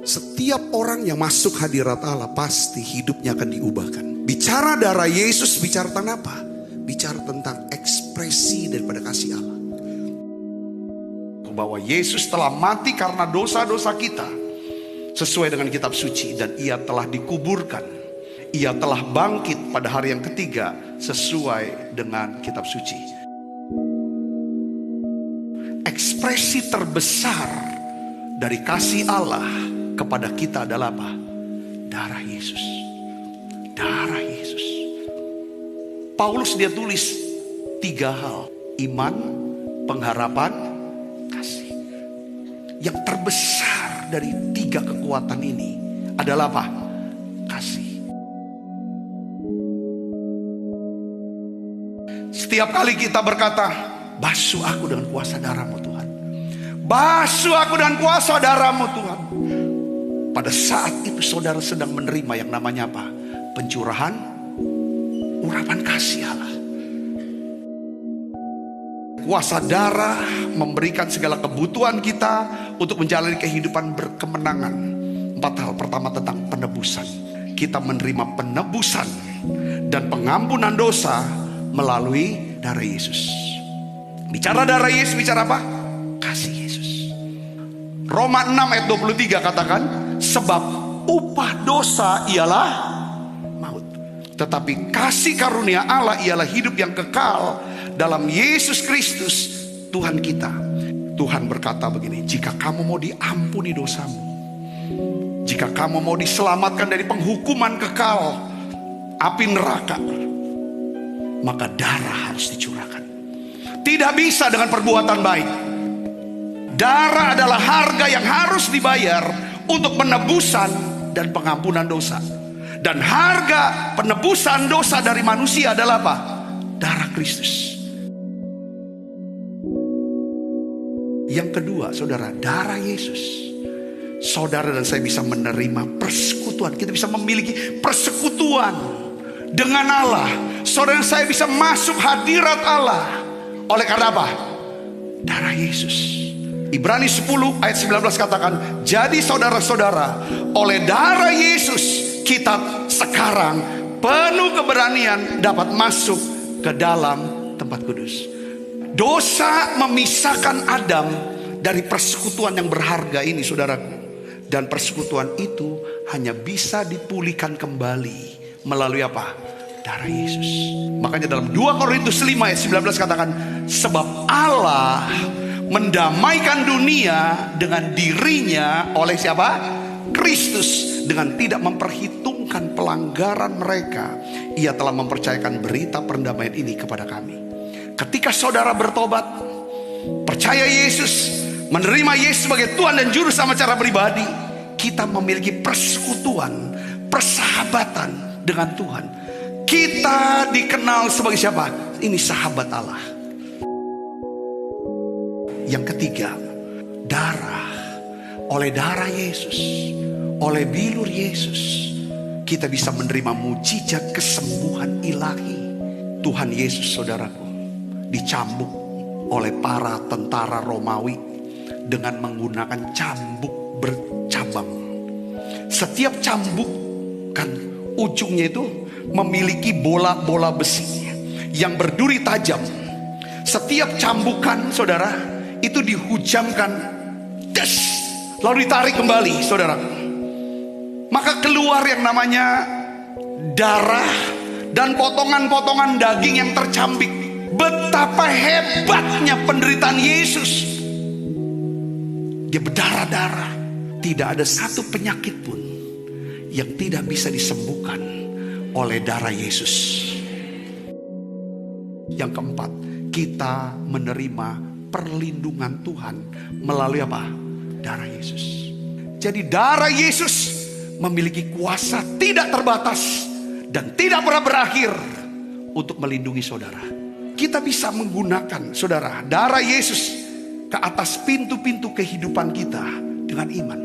Setiap orang yang masuk hadirat Allah pasti hidupnya akan diubahkan. Bicara darah Yesus bicara tentang apa? Bicara tentang ekspresi daripada kasih Allah. Bahwa Yesus telah mati karena dosa-dosa kita sesuai dengan kitab suci, dan ia telah dikuburkan. Ia telah bangkit pada hari yang ketiga sesuai dengan kitab suci. Ekspresi terbesar dari kasih Allah kepada kita adalah apa? Darah Yesus. Darah Yesus. Paulus dia tulis 3 hal: iman, pengharapan, kasih. Yang terbesar dari 3 kekuatan ini adalah apa? Kasih. Setiap kali kita berkata, basuh aku dengan kuasa darah-Mu Tuhan, basuh aku dengan kuasa darah-Mu Tuhan, pada saat itu saudara sedang menerima yang namanya apa? Pencurahan urapan kasih Allah. Kuasa darah memberikan segala kebutuhan kita untuk menjalani kehidupan berkemenangan. 4 hal. Pertama tentang penebusan. Kita menerima penebusan dan pengampunan dosa melalui darah Yesus. Bicara darah Yesus, bicara apa? Kasih Yesus. Roma 6 ayat 23 katakan, sebab upah dosa ialah maut, tetapi kasih karunia Allah ialah hidup yang kekal dalam Yesus Kristus Tuhan kita. Tuhan berkata begini, jika kamu mau diampuni dosamu, jika kamu mau diselamatkan dari penghukuman kekal, api neraka, maka darah harus dicurahkan. Tidak bisa dengan perbuatan baik. Darah adalah harga yang harus dibayar untuk penebusan dan pengampunan dosa. Dan harga penebusan dosa dari manusia adalah apa? Darah Kristus. Yang kedua, saudara, darah Yesus. Saudara dan saya bisa menerima persekutuan. Kita bisa memiliki persekutuan dengan Allah. Saudara dan saya bisa masuk hadirat Allah. Oleh karena apa? Darah Yesus. Ibrani 10 ayat 19 katakan, jadi saudara-saudara, oleh darah Yesus kita sekarang penuh keberanian dapat masuk ke dalam tempat kudus. Dosa memisahkan Adam dari persekutuan yang berharga ini, saudaraku. Dan persekutuan itu hanya bisa dipulihkan kembali melalui apa? Darah Yesus. Makanya dalam 2 Korintus 5 ayat 19 katakan, sebab Allah mendamaikan dunia dengan dirinya oleh siapa? Kristus, dengan tidak memperhitungkan pelanggaran mereka. Ia telah mempercayakan berita perdamaian ini kepada kami. Ketika saudara bertobat, percaya Yesus, menerima Yesus sebagai Tuhan dan Juru sama cara pribadi, kita memiliki persekutuan, persahabatan dengan Tuhan. Kita dikenal sebagai siapa? Ini sahabat Allah. Yang ketiga, darah. Oleh darah Yesus, oleh bilur Yesus, kita bisa menerima mujizat kesembuhan ilahi. Tuhan Yesus, saudaraku, dicambuk oleh para tentara Romawi dengan menggunakan cambuk bercabang. Setiap cambuk kan ujungnya itu memiliki bola-bola besi yang berduri tajam. Setiap cambukan, saudara, itu dihujamkan, des, lalu ditarik kembali, saudara. Maka keluar yang namanya darah dan potongan-potongan daging yang tercambik. Betapa hebatnya penderitaan Yesus. Dia berdarah-darah. Tidak ada satu penyakit pun yang tidak bisa disembuhkan oleh darah Yesus. Yang keempat, kita menerima perlindungan Tuhan melalui apa? Darah Yesus. Jadi darah Yesus memiliki kuasa tidak terbatas dan tidak pernah berakhir untuk melindungi saudara. Kita bisa menggunakan, saudara, darah Yesus ke atas pintu-pintu kehidupan kita dengan iman.